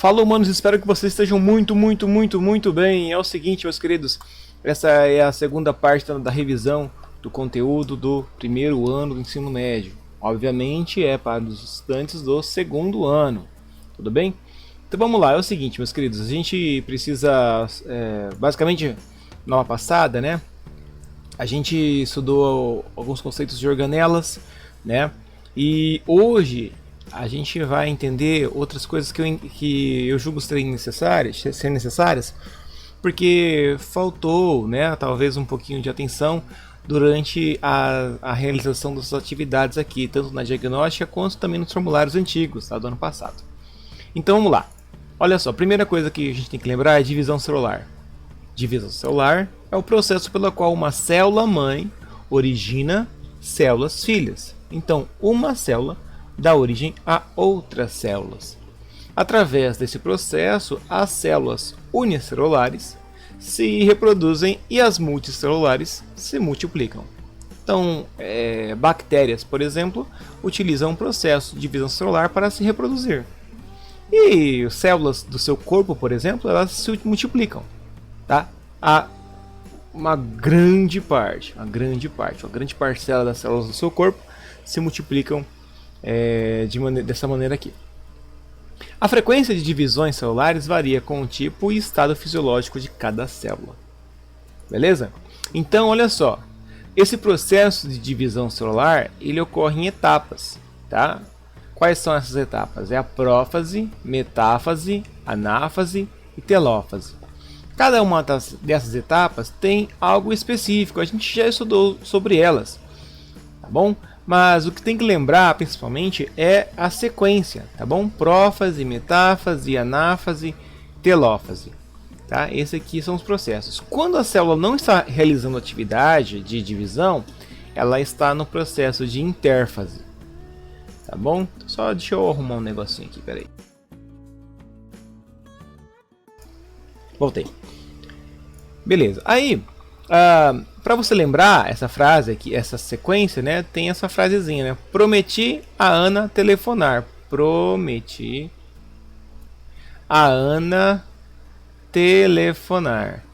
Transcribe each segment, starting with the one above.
Fala, humanos, espero que vocês estejam muito bem. É o seguinte, meus queridos, essa é a segunda parte da revisão do conteúdo do primeiro ano do ensino médio. Obviamente é para os estudantes do segundo ano, tudo bem? Então vamos lá, é o seguinte, meus queridos, a gente precisa, basicamente, na aula passada, né, a gente estudou alguns conceitos de organelas, né, e hoje a gente vai entender outras coisas que eu julgo serem necessárias, porque faltou, né, talvez um pouquinho de atenção durante a realização dessas atividades aqui, tanto na diagnóstica quanto também nos formulários antigos, tá, do ano passado. Então vamos lá. Olha só, a primeira coisa que a gente tem que lembrar é divisão celular. Divisão celular é o processo pelo qual uma célula-mãe origina células filhas. Então, uma célula dá origem a outras células. Através desse processo, as células unicelulares se reproduzem e as multicelulares se multiplicam. Então, bactérias, por exemplo, utilizam um processo de divisão celular para se reproduzir. E células do seu corpo, por exemplo, elas se multiplicam. Tá? Uma grande parcela das células do seu corpo se multiplicam dessa maneira aqui. A frequência de divisões celulares varia com o tipo e estado fisiológico de cada célula. Beleza? Então, olha só. Esse processo de divisão celular, ele ocorre em etapas, tá? Quais são essas etapas? É a prófase, metáfase, anáfase e telófase. Cada uma dessas etapas tem algo específico, a gente já estudou sobre elas, tá bom? Mas o que tem que lembrar, principalmente, é a sequência, tá bom? Prófase, metáfase, anáfase, telófase. Tá? Esses aqui são os processos. Quando a célula não está realizando atividade de divisão, ela está no processo de intérfase. Tá bom? Só deixa eu arrumar um negocinho aqui, peraí. Voltei. Beleza. Aí, para você lembrar essa frase aqui, essa sequência, né, tem essa frasezinha, né? Prometi a Ana telefonar. Prometi a Ana telefonar.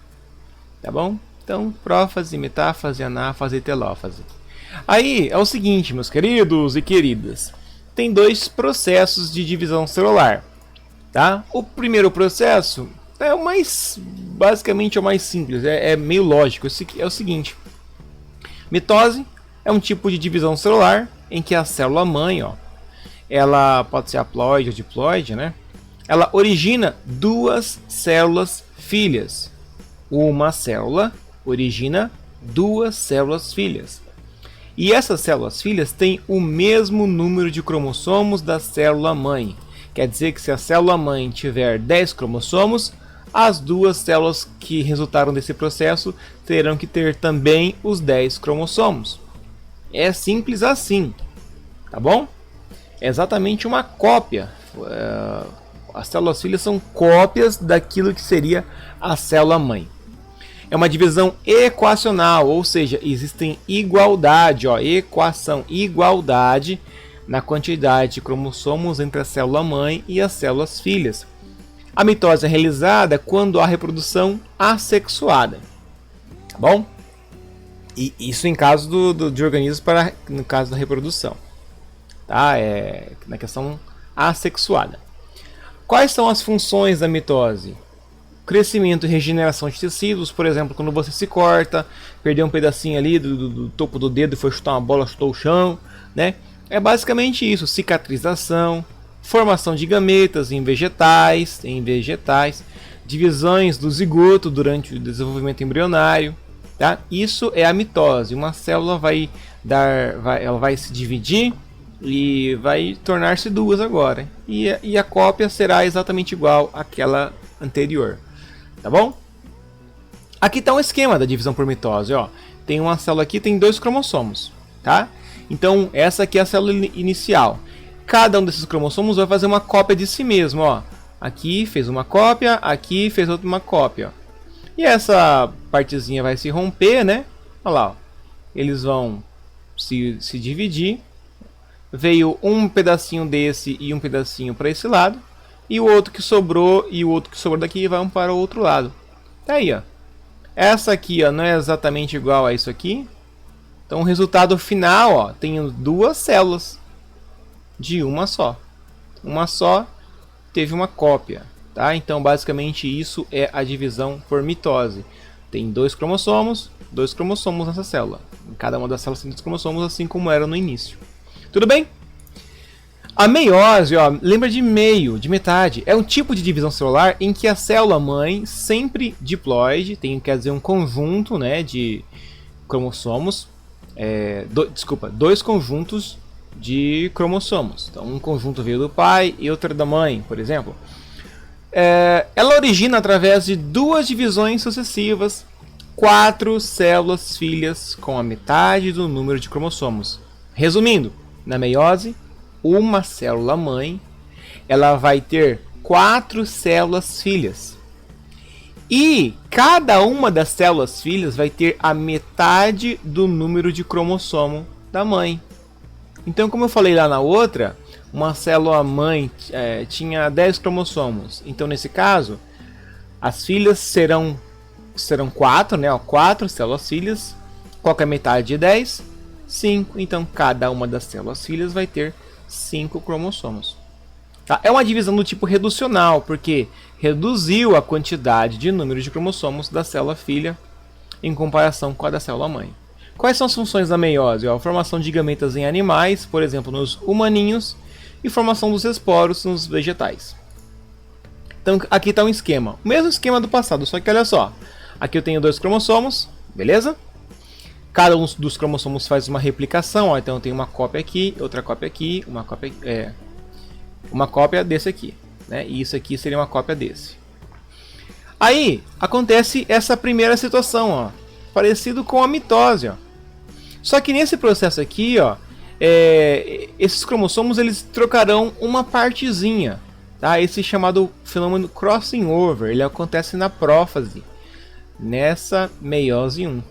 Tá bom? Então, prófase, metáfase, anáfase e telófase. Aí é o seguinte, meus queridos e queridas. Tem dois processos de divisão celular. Tá? O primeiro processo é o mais, basicamente é o mais simples, é meio lógico. É o seguinte: mitose é um tipo de divisão celular em que a célula mãe, ó, ela pode ser haploide ou diploide, né? Ela origina duas células filhas. Uma célula origina duas células filhas. E essas células filhas têm o mesmo número de cromossomos da célula mãe. Quer dizer que se a célula mãe tiver 10 cromossomos, as duas células que resultaram desse processo terão que ter também os 10 cromossomos. É simples assim, tá bom? É exatamente uma cópia. As células filhas são cópias daquilo que seria a célula mãe. É uma divisão equacional, ou seja, existem igualdade, igualdade na quantidade de cromossomos entre a célula mãe e as células filhas. A mitose é realizada quando há reprodução assexuada, tá bom? E isso em caso de organismos no caso da reprodução, tá? Na questão assexuada. Quais são as funções da mitose? Crescimento e regeneração de tecidos, por exemplo, quando você se corta, perdeu um pedacinho ali do topo do dedo e foi chutar uma bola, chutou o chão, né? É basicamente isso, cicatrização, formação de gametas em vegetais, divisões do zigoto durante o desenvolvimento embrionário, tá? Isso é a mitose. Uma célula ela vai se dividir e vai tornar-se duas agora. E a cópia será exatamente igual àquela anterior. Tá bom? Aqui está um esquema da divisão por mitose. Ó. Tem uma célula aqui, tem 2 cromossomos. Tá? Então, essa aqui é a célula inicial. Cada um desses cromossomos vai fazer uma cópia de si mesmo. Ó. Aqui fez uma cópia, aqui fez outra uma cópia. Ó. E essa partezinha vai se romper, né? Olha lá. Ó. Eles vão se dividir. Veio um pedacinho desse e um pedacinho para esse lado. e o outro que sobrou daqui vai um para o outro lado. Tá aí, ó. Essa aqui, ó, não é exatamente igual a isso aqui. Então o resultado final, ó, tem duas células de uma só. Uma só teve uma cópia, tá? Então basicamente isso é a divisão por mitose. Tem dois cromossomos nessa célula. Em cada uma das células tem dois cromossomos, assim como era no início. Tudo bem? A meiose, ó, lembra de meio, de metade. É um tipo de divisão celular em que a célula mãe, sempre diploide, quer dizer um conjunto, né, de cromossomos, dois conjuntos de cromossomos. Então um conjunto veio do pai e outro da mãe, por exemplo. Ela origina através de duas divisões sucessivas, 4 células filhas com a metade do número de cromossomos. Resumindo, na meiose, uma célula mãe, ela vai ter 4 células filhas. E cada uma das células filhas vai ter a metade do número de cromossomo da mãe. Então, como eu falei lá na outra, uma célula mãe tinha 10 cromossomos. Então, nesse caso, as filhas serão 4, né? 4 células filhas. Qual que é a metade de 10? 5. Então, cada uma das células filhas vai ter 5 cromossomos. Tá? É uma divisão do tipo reducional, porque reduziu a quantidade de número de cromossomos da célula filha em comparação com a da célula mãe. Quais são as funções da meiose? A formação de gametas em animais, por exemplo, nos humaninhos, e formação dos esporos nos vegetais. Então aqui está um esquema, o mesmo esquema do passado, só que olha só, aqui eu tenho 2 cromossomos, beleza? Cada um dos cromossomos faz uma replicação, ó, então eu tenho uma cópia aqui, outra cópia aqui, uma cópia desse aqui, né? E isso aqui seria uma cópia desse. Aí acontece essa primeira situação, ó, parecido com a mitose, ó. Só que nesse processo aqui, ó, esses cromossomos eles trocarão uma partezinha, tá? Esse chamado fenômeno crossing over, ele acontece na prófase, nessa meiose 1.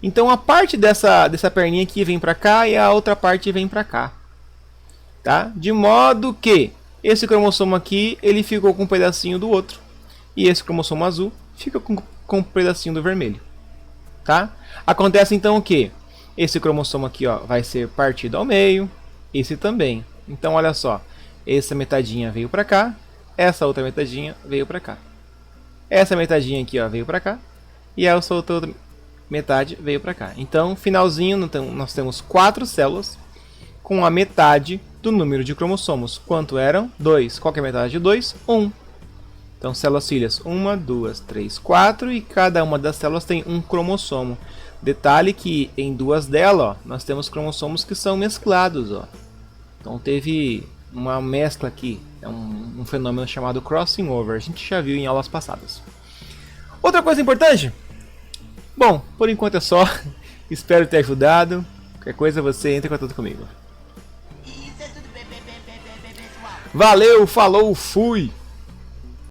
Então a parte dessa perninha aqui vem para cá e a outra parte vem para cá, tá? De modo que esse cromossomo aqui ele ficou com um pedacinho do outro e esse cromossomo azul fica com um pedacinho do vermelho, tá? Acontece então o que? Esse cromossomo aqui, ó, vai ser partido ao meio, esse também. Então olha só, essa metadinha veio para cá, essa outra metadinha veio para cá. Essa metadinha aqui, ó, veio para cá e essa outra metade veio para cá. Então, finalzinho, nós temos 4 células com a metade do número de cromossomos. Quanto eram? 2. Qual que é a metade de 2? 1. Então, células filhas 1, 2, 3, 4 e cada uma das células tem um cromossomo. Detalhe que em duas delas, ó, nós temos cromossomos que são mesclados, ó. Então teve uma mescla aqui, é um fenômeno chamado crossing over. A gente já viu em aulas passadas. Outra coisa importante? Bom, por enquanto é só. Espero ter ajudado. Qualquer coisa você entra em contato comigo. Valeu, falou, fui!